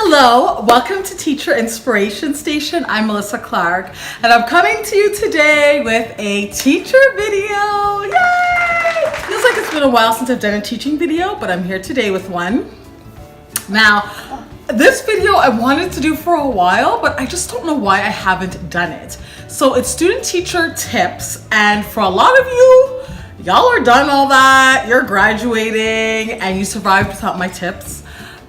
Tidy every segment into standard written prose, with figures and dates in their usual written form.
Hello, welcome to Teacher Inspiration Station. I'm Melissa Clark, and I'm coming to you today with a teacher video. Yay! Feels like it's been a while since I've done a teaching video, but I'm here today with one. Now, this video I wanted to do for a while, but I just don't know why I haven't done it. So it's student teacher tips, and for a lot of you, y'all are done all that, you're graduating, and you survived without my tips.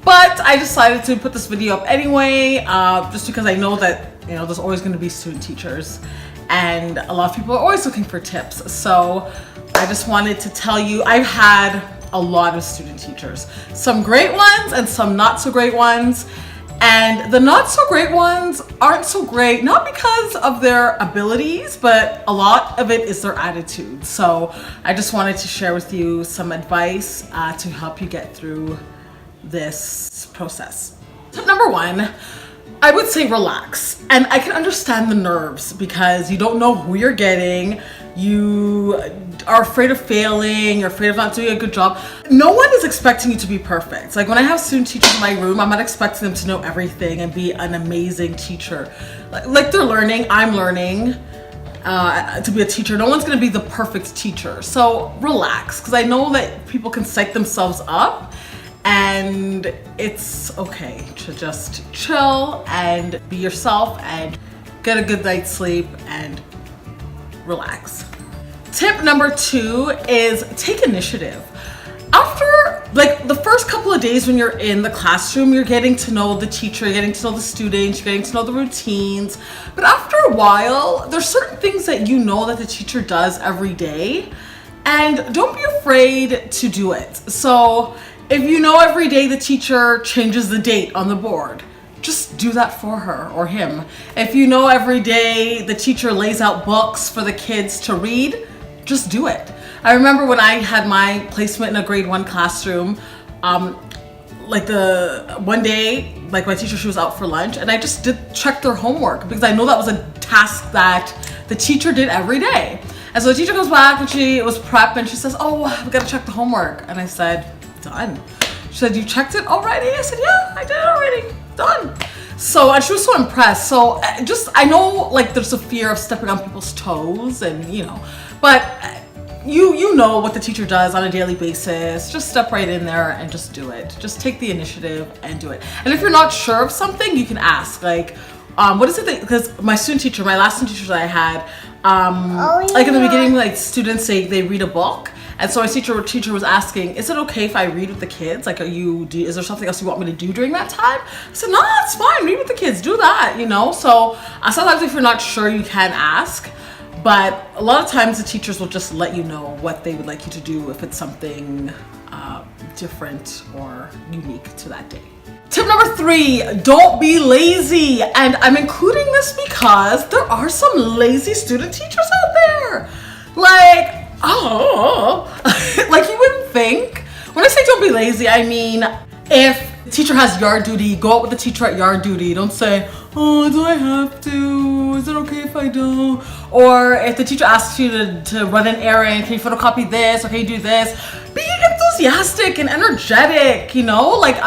But I decided to put this video up anyway, just because I know that, there's always going to be student teachers and a lot of people are always looking for tips. So I just wanted to tell you, I've had a lot of student teachers, some great ones and some not so great ones. And the not so great ones aren't so great, not because of their abilities, but a lot of it is their attitude. So I just wanted to share with you some advice to help you get through this process. Tip number one, I would say relax. And I can understand the nerves because you don't know who you're getting. You are afraid of failing, you're afraid of not doing a good job. No one is expecting you to be perfect. Like when I have student teachers in my room, I'm not expecting them to know everything and be an amazing teacher. Like they're learning, I'm learning to be a teacher. No one's gonna be the perfect teacher. So relax, because I know that people can psych themselves up. And it's okay to just chill and be yourself and get a good night's sleep and relax. Tip number two is take initiative. After the first couple of days when you're in the classroom, you're getting to know the teacher, you're getting to know the students, you're getting to know the routines. But after a while, there's certain things that you know that the teacher does every day, and don't be afraid to do it. So if you know every day the teacher changes the date on the board, just do that for her or him. If you know every day the teacher lays out books for the kids to read, just do it. I remember when I had my placement in a grade 1 classroom, the one day, my teacher, she was out for lunch, and I just did check their homework because I know that was a task that the teacher did every day. And so the teacher comes back and it was prep and she says, "Oh, we gotta check the homework." And I said, "Done." She said, "You checked it already?" I said, "Yeah, I did it already. Done." So, and she was so impressed. So I know there's a fear of stepping on people's toes and, but you know what the teacher does on a daily basis. Just step right in there and just do it. Just take the initiative and do it. And if you're not sure of something, you can ask, what is it because my student teacher, my last student teacher that I had, in the beginning, students say they read a book. And so my teacher was asking, "Is it okay if I read with the kids? Is there something else you want me to do during that time?" I said, "No, it's fine. Read with the kids. Do that, So sometimes if you're not sure, you can ask. But a lot of times the teachers will just let you know what they would like you to do if it's something different or unique to that day. Tip number 3, don't be lazy. And I'm including this because there are some lazy student teachers out there. You wouldn't think. When I say don't be lazy, I mean if the teacher has yard duty, go out with the teacher at yard duty. Don't say, "Oh, do I have to? Is it okay if I don't?" Or if the teacher asks you to run an errand, "Can you photocopy this? Or can you do this?" Be enthusiastic and energetic,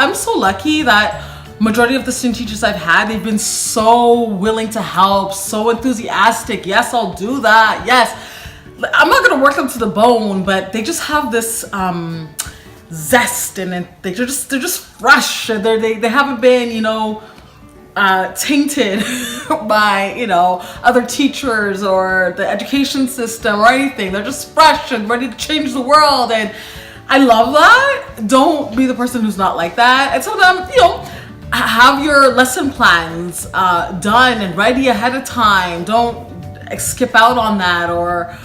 I'm so lucky that majority of the student teachers I've had, they've been so willing to help, so enthusiastic. "Yes, I'll do that. Yes." I'm not gonna work them to the bone, but they just have this zest, and they're just fresh. They haven't been tainted by other teachers or the education system or anything. They're just fresh and ready to change the world, and I love that. Don't be the person who's not like that. And tell them, have your lesson plans done and ready ahead of time. Don't skip out on that or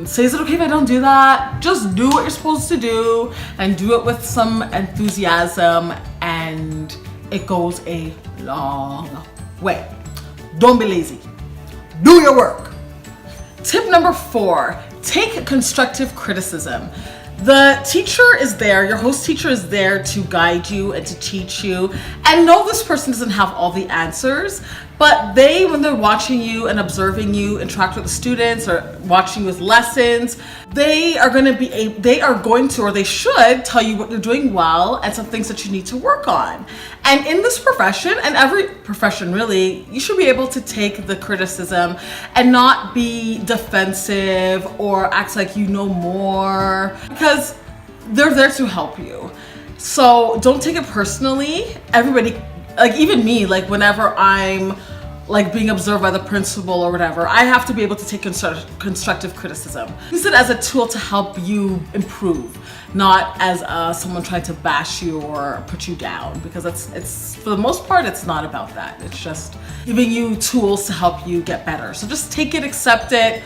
say, "Is it okay if I don't do that?" Just do what you're supposed to do and do it with some enthusiasm, and it goes a long way. Don't be lazy. Do your work. Tip number 4, take constructive criticism. The teacher is there, your host teacher is there to guide you and to teach you. And no, this person doesn't have all the answers, but when they're watching you and observing you interact with the students or watching you with lessons, they are going to, or they should tell you what you're doing well and some things that you need to work on. And in this profession, and every profession really, you should be able to take the criticism and not be defensive or act like you know more, because they're there to help you. So don't take it personally. Everybody, like even me, like whenever I'm like being observed by the principal or whatever, I have to be able to take constructive criticism. Use it as a tool to help you improve, not as someone trying to bash you or put you down, because it's for the most part, it's not about that. It's just giving you tools to help you get better. So just take it, accept it,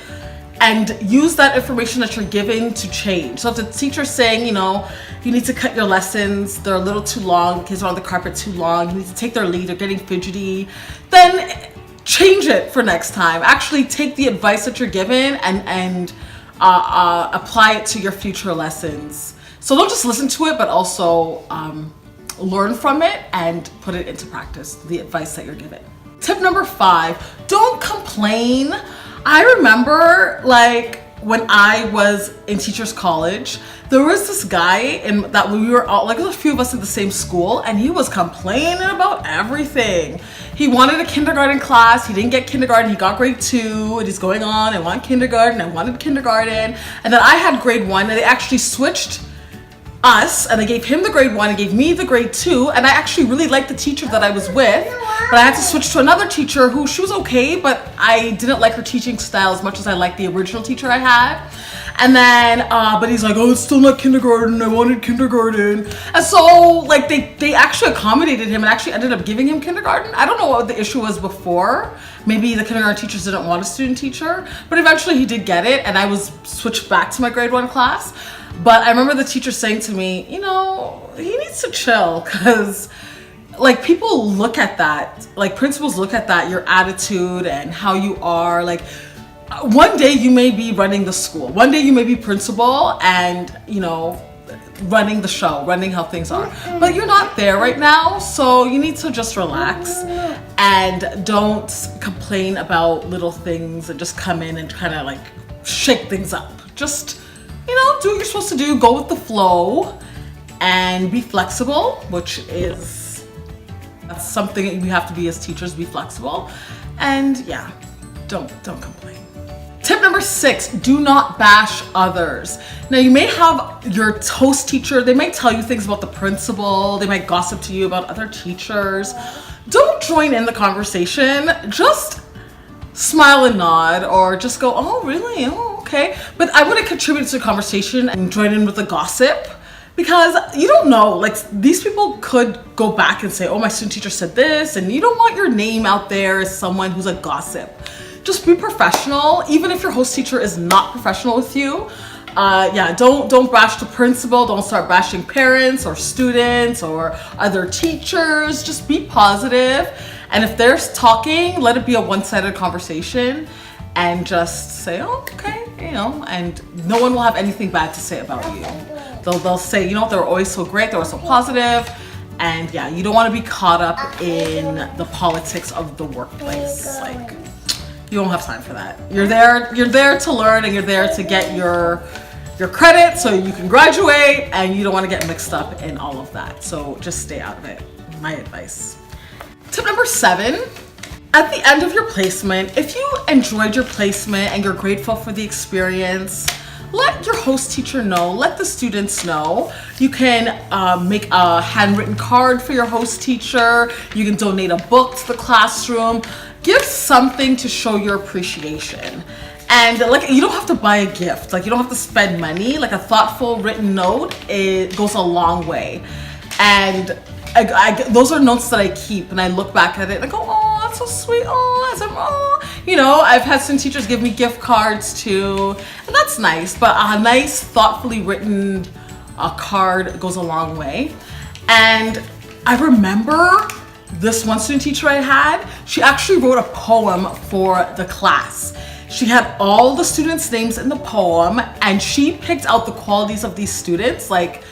and use that information that you're given to change. So if the teacher's saying, you know, you need to cut your lessons, they're a little too long, kids are on the carpet too long, you need to take their lead, they're getting fidgety, then change it for next time. Actually take the advice that you're given and apply it to your future lessons. So don't just listen to it, but also learn from it and put it into practice, the advice that you're given. Tip number 5, don't complain. I remember like when I was in teachers college, there was this guy that we were all, like a few of us in the same school, and he was complaining about everything. He wanted a kindergarten class, he didn't get kindergarten, he got grade 2, and he's going on, I want kindergarten, I wanted kindergarten. And then I had grade 1, and they actually switched us, and they gave him the grade 1 and gave me the grade 2, and I actually really liked the teacher that I was with, but I had to switch to another teacher who, she was okay, but I didn't like her teaching style as much as I liked the original teacher I had. And then but he's like, oh, it's still not kindergarten, I wanted kindergarten. And so like they actually accommodated him and actually ended up giving him kindergarten. I don't know what the issue was before. Maybe the kindergarten teachers didn't want a student teacher, but eventually he did get it, and I was switched back to my grade 1 class. But I remember the teacher saying to me, you know, he needs to chill, because like people look at that, like principals look at that, your attitude and how you are. Like one day you may be running the school, one day you may be principal and, you know, running the show, running how things are, but you're not there right now. So you need to just relax and don't complain about little things and just come in and kind of like shake things up. Just, you know, do what you're supposed to do, go with the flow and be flexible, which is, that's something that we have to be as teachers, be flexible. And yeah, don't complain. Tip number 6, do not bash others. Now you may have your host teacher, they might tell you things about the principal, they might gossip to you about other teachers. Don't join in the conversation, just smile and nod, or just go, oh really, oh okay. But I wouldn't contribute to the conversation and join in with the gossip, because you don't know, like these people could go back and say, oh, my student teacher said this, and you don't want your name out there as someone who's a gossip. Just be professional, even if your host teacher is not professional with you. Yeah, don't bash the principal, don't start bashing parents or students or other teachers. Just be positive. And if they're talking, let it be a one-sided conversation and just say, oh, okay, you know, and no one will have anything bad to say about you. They'll say, you know, they were always so great, they were so positive. And yeah, you don't want to be caught up in the politics of the workplace. Like, you don't have time for that. You're there to learn, and you're there to get your credit so you can graduate, and you don't want to get mixed up in all of that. So just stay out of it, my advice. Tip number 7, at the end of your placement, if you enjoyed your placement and you're grateful for the experience, let your host teacher know, let the students know. You can make a handwritten card for your host teacher. You can donate a book to the classroom. Give something to show your appreciation. And like, you don't have to buy a gift. Like, you don't have to spend money. Like, a thoughtful written note, it goes a long way. And those are notes that I keep, and I look back at it and I go, oh, that's so sweet. Oh, you know, I've had some teachers give me gift cards too, and that's nice. But a nice, thoughtfully written card goes a long way. And I remember this one student teacher I had, she actually wrote a poem for the class. She had all the students' names in the poem, and she picked out the qualities of these students, like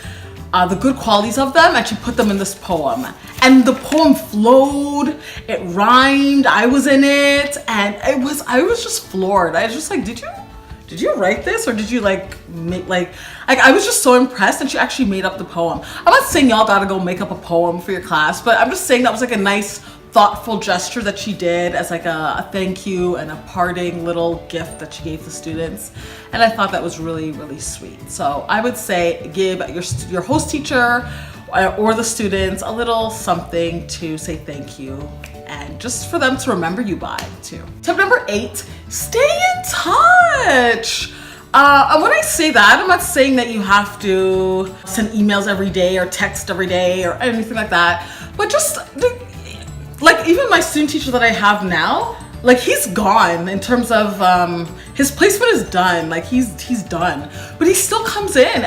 the good qualities of them, and she put them in this poem. And the poem flowed, it rhymed, I was in it, and I was just floored. I was just like, did did you write this, or did you like make like I was just so impressed, and she actually made up the poem. I'm not saying y'all gotta go make up a poem for your class, but I'm just saying that was like a nice thoughtful gesture that she did as like a thank you and a parting little gift that she gave the students, and I thought that was really, really sweet. So I would say give your host teacher or the students a little something to say thank you, and just for them to remember you by too. Tip number 8, stay in touch. And when I say that, I'm not saying that you have to send emails every day or text every day or anything like that, but just like even my student teacher that I have now, like he's gone in terms of his placement is done, like he's done, but he still comes in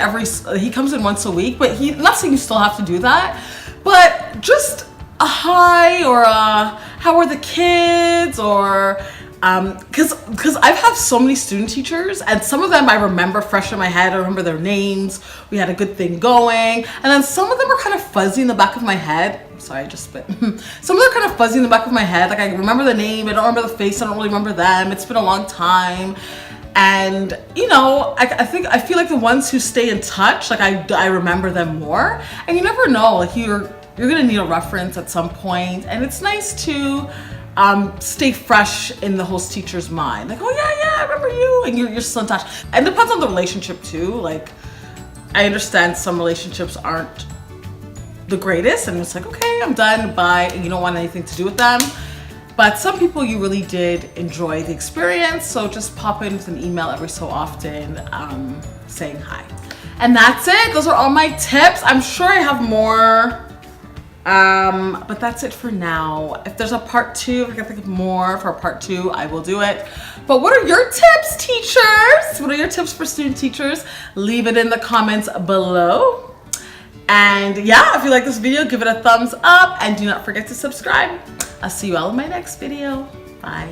he comes in once a week, but I'm not saying you still have to do that, but just a hi or a how are the kids, or because I've had so many student teachers, and some of them I remember fresh in my head. I remember their names. We had a good thing going, and then some of them are kind of fuzzy in the back of my head. Sorry, I just spit. Some of them are kind of fuzzy in the back of my head. Like I remember the name, I don't remember the face, I don't really remember them. It's been a long time, and you know, I feel like the ones who stay in touch, like I remember them more. And you never know, like you're gonna need a reference at some point, and it's nice to stay fresh in the host teacher's mind. Like, oh yeah, I remember you, and you're still in touch. And it depends on the relationship too. Like, I understand some relationships aren't the greatest, and it's like, okay, I'm done, bye, and you don't want anything to do with them. But some people you really did enjoy the experience, so just pop in with an email every so often saying hi. And that's it. Those are all my tips. I'm sure I have more, but that's it for now. If there's a part 2, if I can think of more for a part 2, I will do it. But what are your tips, teachers? What are your tips for student teachers? Leave it in the comments below. And yeah, if you like this video, give it a thumbs up, and do not forget to subscribe. I'll see you all in my next video. Bye.